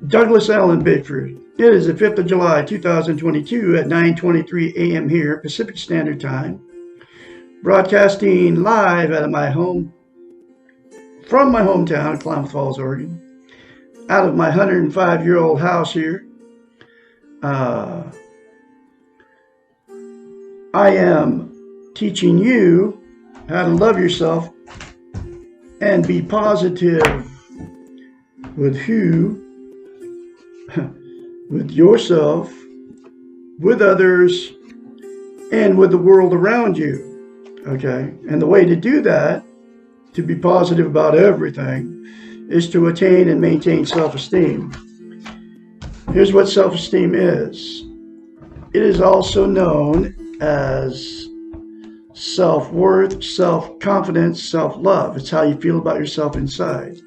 Douglas Allen Bickford. It is the 5th of July, 2022 at 9:23 a.m. here, Pacific Standard Time. Broadcasting live out of my home, from my hometown, Klamath Falls, Oregon. Out of my 105-year-old house here. I am teaching you how to love yourself and be positive with with yourself, with others, and with the world around you. Okay? And the way to do that, to be positive about everything, is to attain and maintain self-esteem. Here's what self-esteem is. It is also known as self-worth, self-confidence, self-love. It's how you feel about yourself inside.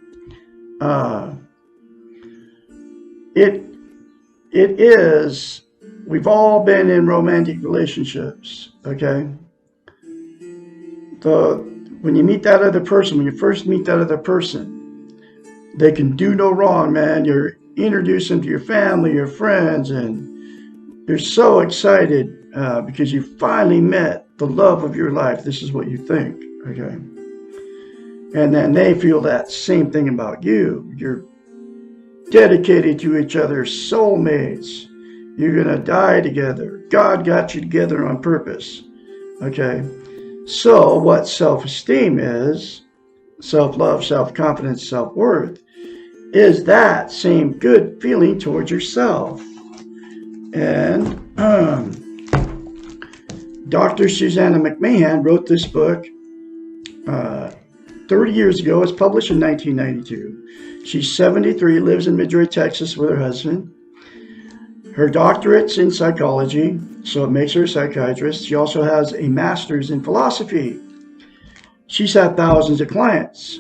It is, we've all been in romantic relationships, okay? When you meet that other person, when you first meet that other person, they can do no wrong, man. You're introducing them to your family, your friends, and you're so excited because you finally met the love of your life. This is what you think, okay? And then they feel that same thing about you. You're dedicated to each other, soulmates. You're going to die together. God got you together on purpose, okay? So what self-esteem is, self-love, self-confidence, self-worth, is that same good feeling towards yourself. And Dr. Susanna McMahon wrote this book 30 years ago. It's published in 1992. She's 73, lives in Midway, Texas with her husband. Her doctorate's in psychology, so it makes her a psychiatrist. She also has a master's in philosophy. She's had thousands of clients.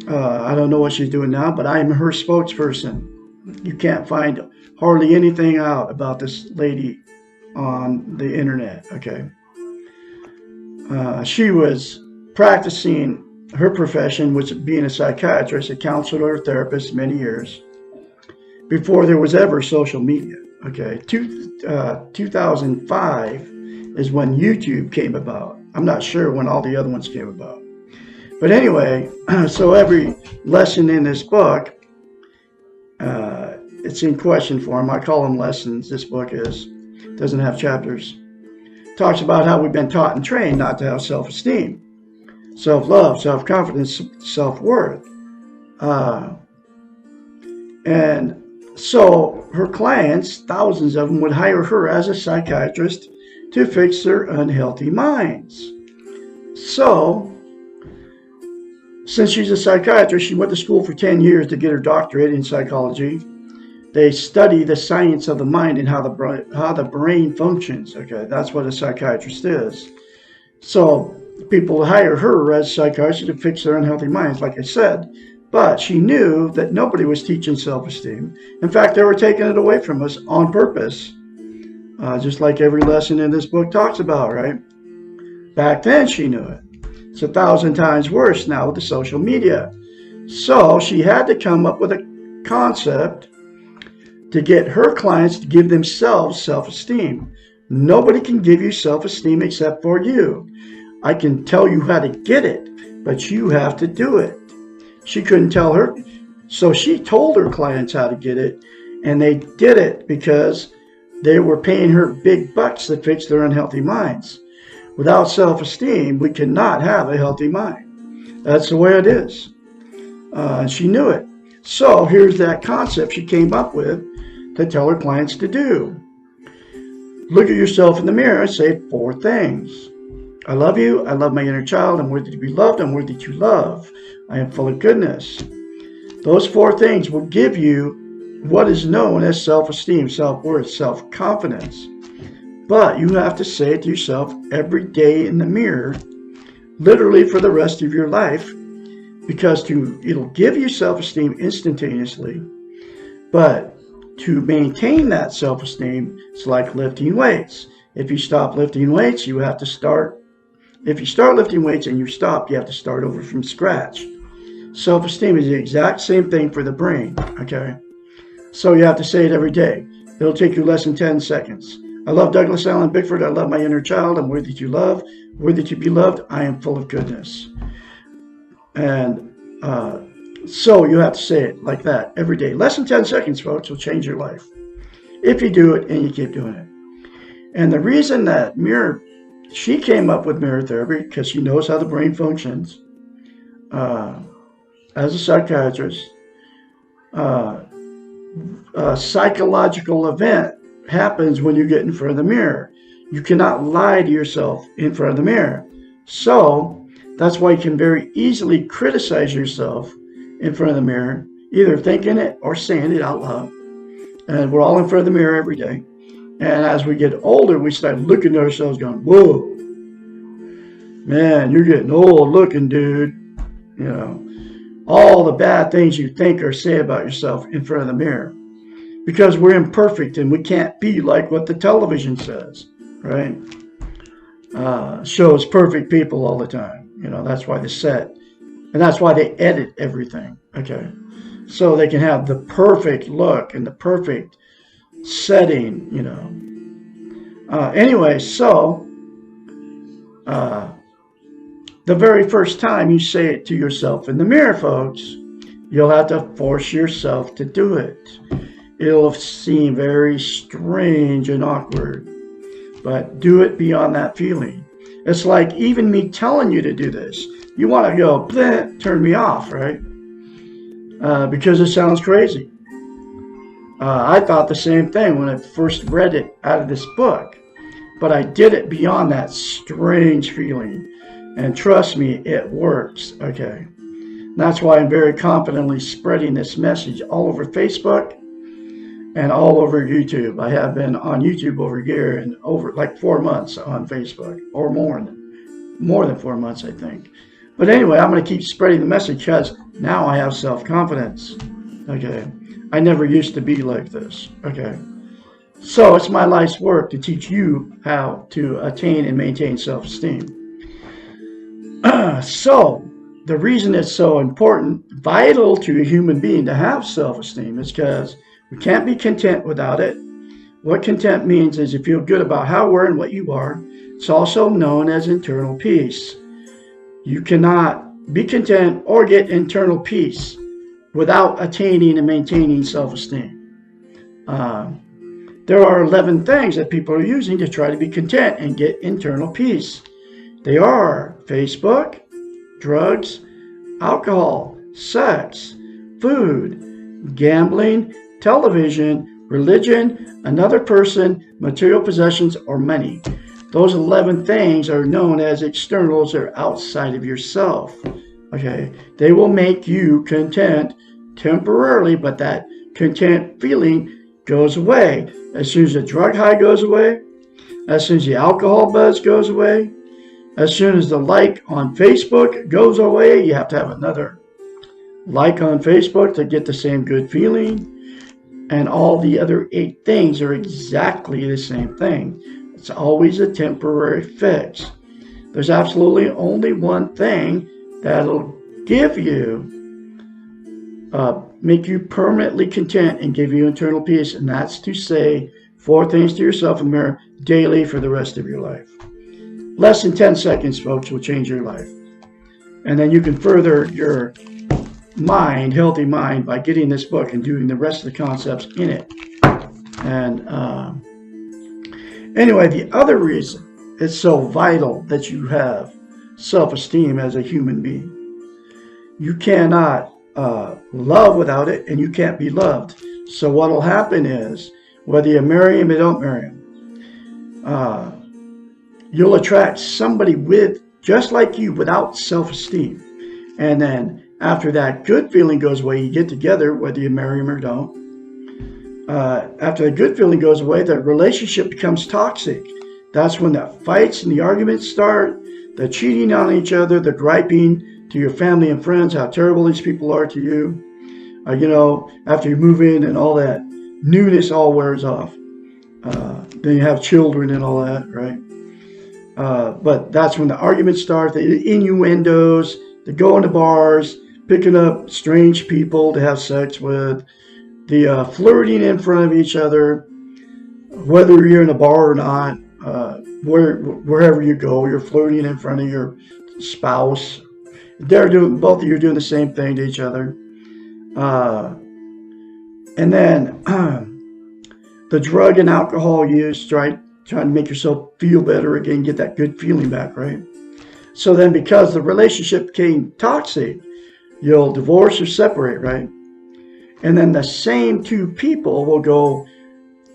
I don't know what she's doing now, but I am her spokesperson. You can't find hardly anything out about this lady on the internet, okay? She was practicing her profession, which is being a psychiatrist, a counselor, a therapist, many years, before there was ever social media, okay? 2005 is when YouTube came about. I'm not sure when all the other ones came about. But anyway, so every lesson in this book, it's in question form. I call them lessons. This book doesn't have chapters. Talks about how we've been taught and trained not to have self-esteem, self-love, self-confidence, self-worth. And so her clients, thousands of them, would hire her as a psychiatrist to fix their unhealthy minds. So, since she's a psychiatrist, she went to school for 10 years to get her doctorate in psychology. They study the science of the mind and how the brain functions. Okay, that's what a psychiatrist is. So people hire her as a psychiatrist to fix their unhealthy minds, like I said. But she knew that nobody was teaching self-esteem. In fact, they were taking it away from us on purpose, just like every lesson in this book talks about, right? Back then, she knew it. It's 1,000 times worse now with the social media. So she had to come up with a concept to get her clients to give themselves self-esteem. Nobody can give you self-esteem except for you. I can tell you how to get it, but you have to do it. She couldn't tell her, so she told her clients how to get it, and they did it because they were paying her big bucks to fix their unhealthy minds. Without self-esteem, we cannot have a healthy mind. That's the way it is. She knew it. So here's that concept she came up with to tell her clients to do. Look at yourself in the mirror and say 4 things. I love you. I love my inner child. I'm worthy to be loved. I'm worthy to love. I am full of goodness. Those 4 things will give you what is known as self-esteem, self-worth, self-confidence. But you have to say it to yourself every day in the mirror, literally for the rest of your life, because it'll give you self-esteem instantaneously. But to maintain that self-esteem, it's like lifting weights. If you stop lifting weights, you have to start. If you start lifting weights and you stop, you have to start over from scratch. Self-esteem is the exact same thing for the brain, okay? So you have to say it every day. It'll take you less than 10 seconds. I love Douglas Allen Bickford. I love my inner child. I'm worthy to love, worthy to be loved. I am full of goodness. And so you have to say it like that every day. Less than 10 seconds, folks, will change your life if you do it and you keep doing it. And the reason that she came up with mirror therapy because she knows how the brain functions. As a psychiatrist, a psychological event happens when you get in front of the mirror. You cannot lie to yourself in front of the mirror. So that's why you can very easily criticize yourself in front of the mirror, either thinking it or saying it out loud. And we're all in front of the mirror every day. And as we get older, we start looking at ourselves going, whoa, man, you're getting old looking, dude. You know, all the bad things you think or say about yourself in front of the mirror. Because we're imperfect and we can't be like what the television says, right? Shows perfect people all the time. You know, that's why they set. And that's why they edit everything, okay? So they can have the perfect look and the perfect setting, you know. Anyway, so the very first time you say it to yourself in the mirror, folks, you'll have to force yourself to do it. It'll seem very strange and awkward, but do it beyond that feeling. It's like even me telling you to do this. You want to go, bleh, turn me off, right? Because it sounds crazy. I thought the same thing when I first read it out of this book, but I did it beyond that strange feeling. And trust me, it works, okay? That's why I'm very confidently spreading this message all over Facebook and all over YouTube. I have been on YouTube over a year and over like 4 months on Facebook, or more than 4 months, I think. But anyway, I'm going to keep spreading the message because now I have self-confidence, okay? I never used to be like this, okay? So it's my life's work to teach you how to attain and maintain self-esteem. So the reason it's so important, vital to a human being to have self-esteem is because we can't be content without it. What content means is you feel good about how you are and what you are. It's also known as internal peace. You cannot be content or get internal peace without attaining and maintaining self-esteem. There are 11 things that people are using to try to be content and get internal peace. They are Facebook, drugs, alcohol, sex, food, gambling, television, religion, another person, material possessions, or money. Those 11 things are known as externals or outside of yourself. Okay, they will make you content temporarily, but that content feeling goes away. As soon as the drug high goes away, as soon as the alcohol buzz goes away, as soon as the like on Facebook goes away, you have to have another like on Facebook to get the same good feeling. And all the other 8 things are exactly the same thing. It's always a temporary fix. There's absolutely only one thing that'll give you, make you permanently content and give you internal peace. And that's to say 4 things to yourself in the mirror daily for the rest of your life. Less than 10 seconds, folks, will change your life. And then you can further your mind, healthy mind, by getting this book and doing the rest of the concepts in it. And anyway, the other reason it's so vital that you have self-esteem as a human being. You cannot love without it, and you can't be loved. So what will happen is, whether you marry him or don't marry him, you'll attract somebody with just like you without self-esteem. And then after that good feeling goes away, you get together, whether you marry him or don't. After the good feeling goes away, the relationship becomes toxic. That's when the fights and the arguments start, the cheating on each other, the griping to your family and friends, how terrible these people are to you. After you move in and all that newness all wears off. Then you have children and all that, right? But that's when the arguments start, the innuendos, the going to bars, picking up strange people to have sex with, the flirting in front of each other, whether you're in a bar or not, wherever you go, you're flirting in front of your spouse. Both of you are doing the same thing to each other. And then the drug and alcohol use, trying to make yourself feel better again, get that good feeling back, right? So then because the relationship became toxic, you'll divorce or separate, right? And then the same two people will go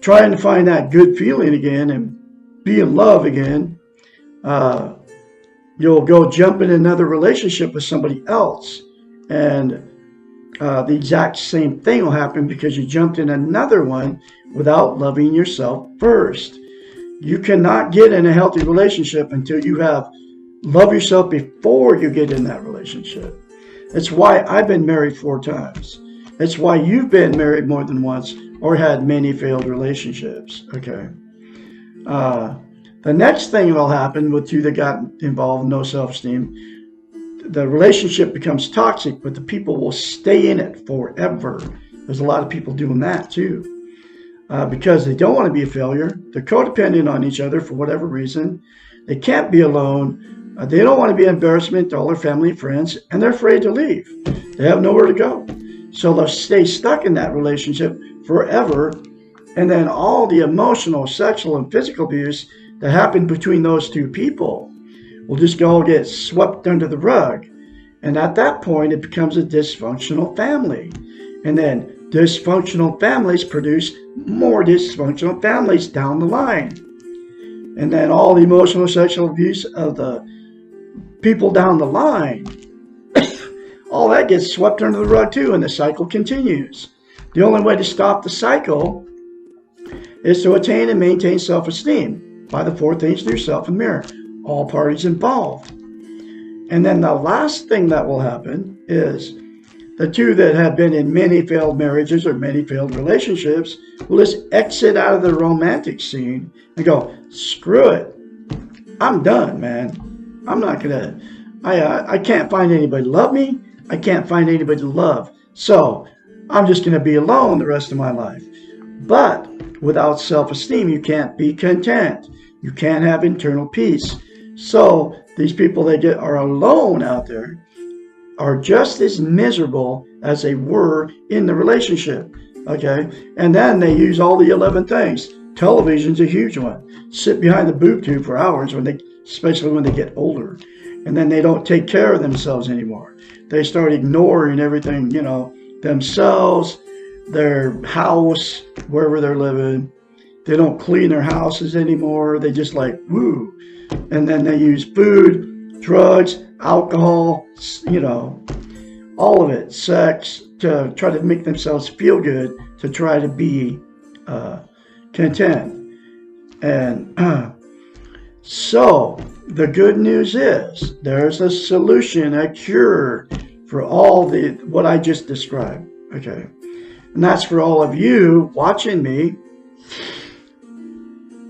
trying to find that good feeling again and be in love again. You'll go jump in another relationship with somebody else, and the exact same thing will happen because you jumped in another one without loving yourself first. You cannot get in a healthy relationship until you have love yourself before you get in that relationship. It's why I've been married 4 times. It's why you've been married more than once or had many failed relationships. Okay. The next thing that will happen with you that got involved in no self-esteem, the relationship becomes toxic, but the people will stay in it forever. There's a lot of people doing that too, because they don't want to be a failure. They're codependent on each other for whatever reason. They can't be alone. They don't want to be an embarrassment to all their family and friends, and they're afraid to leave. They have nowhere to go. So they'll stay stuck in that relationship forever. And then all the emotional, sexual, and physical abuse that happened between those two people will just all get swept under the rug. And at that point, it becomes a dysfunctional family. And then dysfunctional families produce more dysfunctional families down the line. And then all the emotional, sexual abuse of the people down the line, all that gets swept under the rug too, and the cycle continues. The only way to stop the cycle is to attain and maintain self-esteem by the 4 things to yourself in the mirror, all parties involved. And then the last thing that will happen is the two that have been in many failed marriages or many failed relationships will just exit out of the romantic scene and go, screw it. I'm done, man. I'm not going to, I can't find anybody to love me. I can't find anybody to love. So I'm just going to be alone the rest of my life. But without self-esteem, you can't be content. You can't have internal peace. So these people that are alone out there are just as miserable as they were in the relationship. Okay? And then they use all the 11 things. Television's a huge one. Sit behind the boob tube for hours, especially when they get older. And then they don't take care of themselves anymore. They start ignoring everything, themselves, their house, wherever they're living. They don't clean their houses anymore. They just woo. And then they use food, drugs, alcohol, all of it, sex, to try to make themselves feel good, to try to be content. And so the good news is there's a solution, a cure for all what I just described. Okay. And that's for all of you watching me.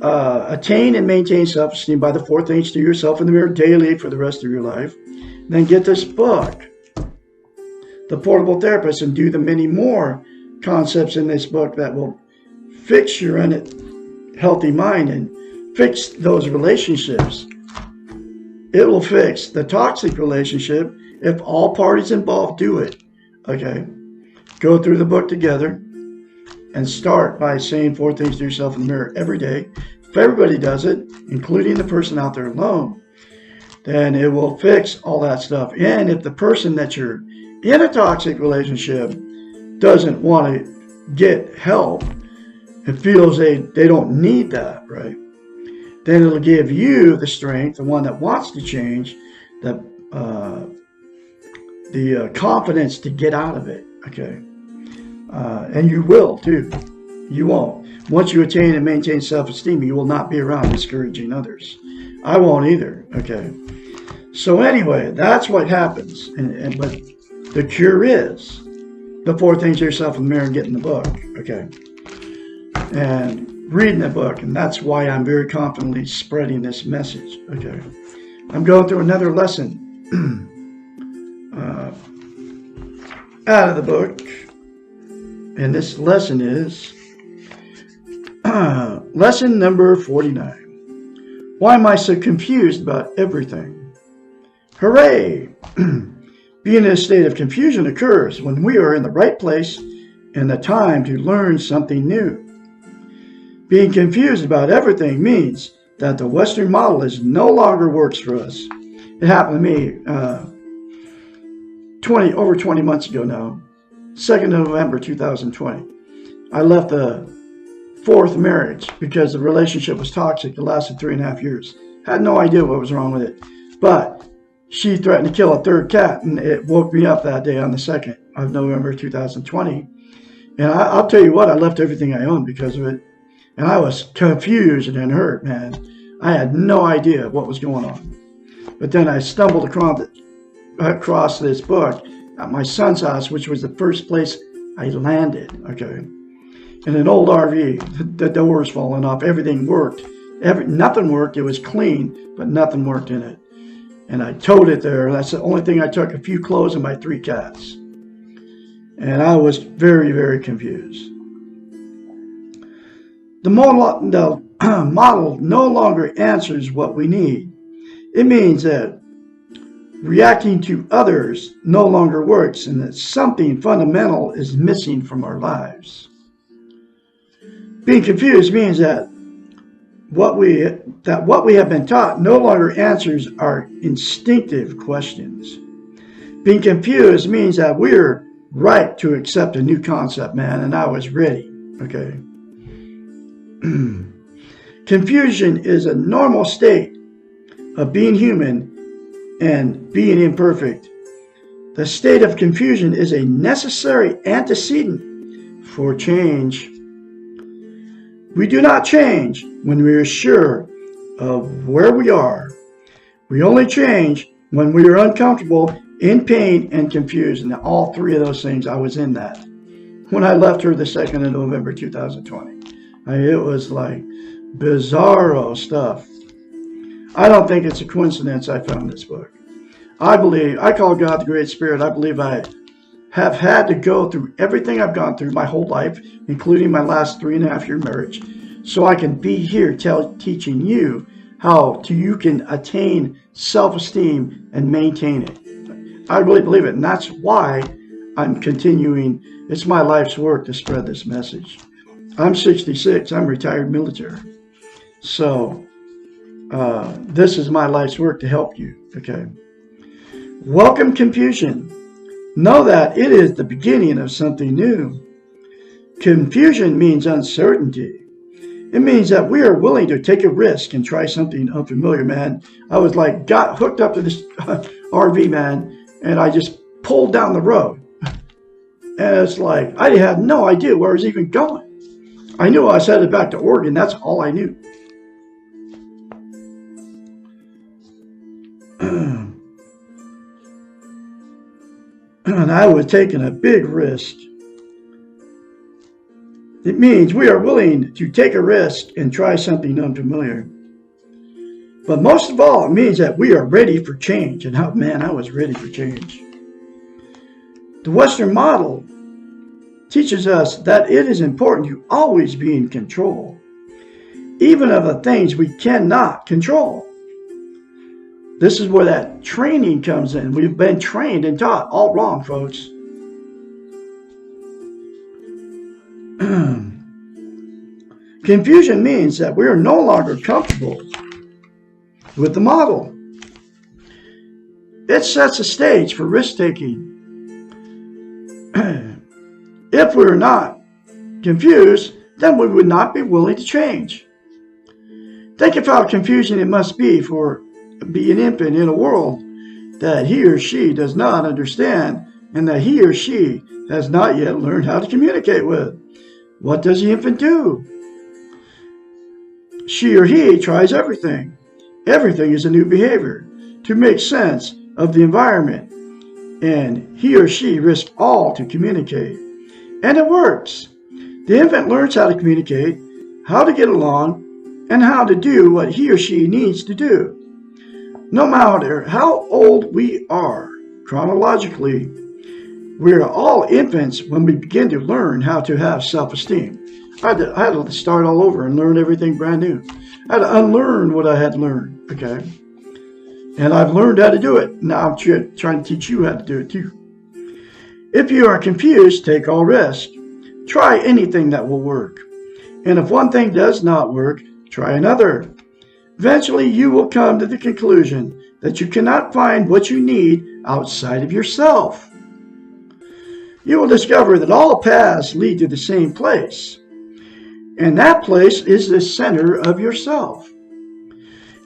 Attain and maintain self-esteem by the 4 things to yourself in the mirror daily for the rest of your life. Then get this book, The Portable Therapist, and do the many more concepts in this book that will fix your unhealthy mind and fix those relationships. It will fix the toxic relationship if all parties involved do it. Okay? Go through the book together and start by saying 4 things to yourself in the mirror every day. If everybody does it, including the person out there alone, then it will fix all that stuff. And if the person that you're in a toxic relationship doesn't want to get help and feels they don't need that, right? Then it'll give you the strength, the one that wants to change, the confidence to get out of it, okay? And you will too. You won't. Once you attain and maintain self-esteem, you will not be around discouraging others. I won't either, okay? So anyway, that's what happens. But the cure is the 4 things to yourself in the mirror and getting the book, okay? And reading the book, and that's why I'm very confidently spreading this message, okay? I'm going through another lesson out of the book. And this lesson is lesson number 49. Why am I so confused about everything? Hooray! Being in a state of confusion occurs when we are in the right place and the time to learn something new. Being confused about everything means that the Western model no longer works for us. It happened to me over 20 months ago now, 2nd November 2020. I left the 4th marriage because the relationship was toxic. It lasted 3.5 years. Had no idea what was wrong with it. But she threatened to kill a 3rd cat, and it woke me up that day on the 2nd of November 2020. And I'll tell you what, I left everything I owned because of it. And I was confused and hurt, man. I had no idea what was going on. But then I stumbled across this book at my son's house, which was the first place I landed, okay? In an old RV, the doors falling off, everything worked. Nothing worked, it was clean, but nothing worked in it. And I towed it there. That's the only thing I took, a few clothes and my 3 cats. And I was very, very confused. The model no longer answers what we need. It means that reacting to others no longer works and that something fundamental is missing from our lives. Being confused means that what we have been taught no longer answers our instinctive questions. Being confused means that we're right to accept a new concept, man, and I was ready, okay? Confusion is a normal state of being human and being imperfect. The state of confusion is a necessary antecedent for change. We do not change when we are sure of where we are. We only change when we are uncomfortable, in pain, and confused. And all 3 of those things, I was in that. When I left her the 2nd of November 2020. It was like bizarro stuff. I don't think it's a coincidence I found this book. I call God the Great Spirit. I believe I have had to go through everything I've gone through my whole life, including my last 3.5-year marriage, so I can be here teaching you how you can attain self-esteem and maintain it. I really believe it, and that's why I'm continuing. It's my life's work to spread this message. I'm 66. I'm retired military. So this is my life's work to help you, okay? Welcome confusion. Know that it is the beginning of something new. Confusion means uncertainty. It means that we are willing to take a risk and try something unfamiliar, man. I was like, got hooked up to this RV, man, and I just pulled down the road. And it's like, I had no idea where I was even going. I knew I was headed back to Oregon. That's all I knew. And I was taking a big risk. It means we are willing to take a risk and try something unfamiliar. But most of all, it means that we are ready for change. And I was ready for change. The Western model teaches us that it is important to always be in control, even of the things we cannot control. This is where that training comes in. We've been trained and taught all wrong, folks. Confusion means that we are no longer comfortable with the model. It sets a stage for risk-taking. If we're not confused, then we would not be willing to change. Think of how confusing it must be for an infant in a world that he or she does not understand and that he or she has not yet learned how to communicate with. What does the infant do? She or he tries everything. Everything is a new behavior to make sense of the environment, and he or she risks all to communicate. And it works. The infant learns how to communicate, how to get along, and how to do what he or she needs to do. No matter how old we are chronologically, We are all infants when we begin to learn how to have self-esteem. I had to start all over and learn everything brand new. I had to unlearn what I had learned, okay? And I've learned how to do it. Now I'm trying to teach you how to do it too. If you are confused, take all risk. Try anything that will work. And if one thing does not work, try another. Eventually, you will come to the conclusion that you cannot find what you need outside of yourself. You will discover that all paths lead to the same place. And that place is the center of yourself.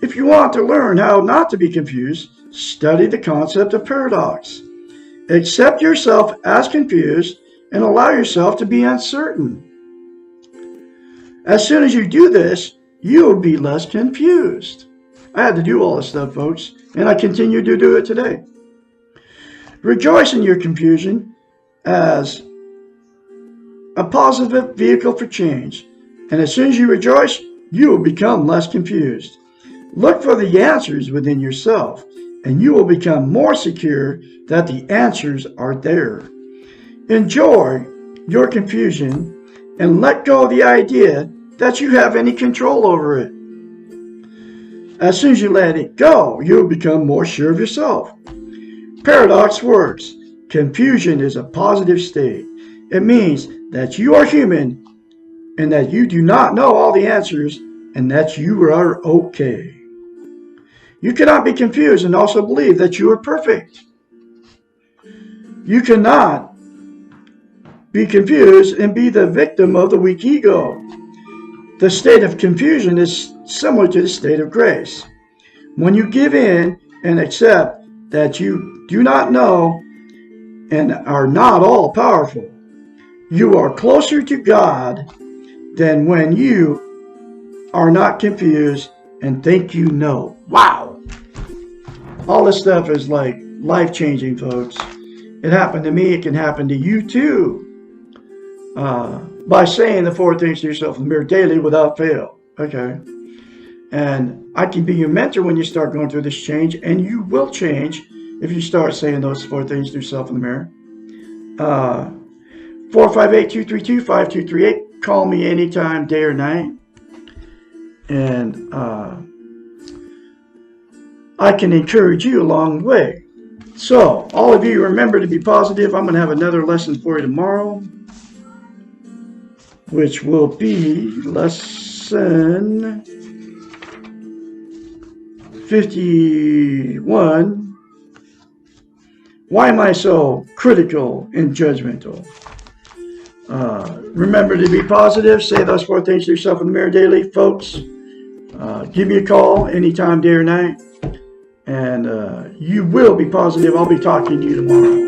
If you want to learn how not to be confused, study the concept of paradox. Accept yourself as confused and allow yourself to be uncertain. As soon as you do this, you will be less confused. I had to do all this stuff, folks, and I continue to do it today. Rejoice in your confusion as a positive vehicle for change. And as soon as you rejoice, you will become less confused. Look for the answers within yourself, and you will become more secure that the answers are there. Enjoy your confusion and let go of the idea that you have any control over it. As soon as you let it go, you will become more sure of yourself. Paradox works. Confusion is a positive state. It means that you are human and that you do not know all the answers and that you are okay. You cannot be confused and also believe that you are perfect. You cannot be confused and be the victim of the weak ego. The state of confusion is similar to the state of grace. When you give in and accept that you do not know and are not all powerful, you are closer to God than when you are not confused and think you know. Wow! All this stuff is like life-changing, folks. It happened to me. It can happen to you too. By saying the 4 things to yourself in the mirror daily without fail. Okay? And I can be your mentor when you start going through this change, and you will change if you start saying those 4 things to yourself in the mirror. 458-232-5238. Call me anytime, day or night. And I can encourage you along the way. So, all of you remember to be positive. I'm going to have another lesson for you tomorrow, which will be lesson 51. Why am I so critical and judgmental? Remember to be positive. Say those 4 things to yourself in the mirror daily, folks. Give me a call anytime, day or night. And you will be positive. I'll be talking to you tomorrow.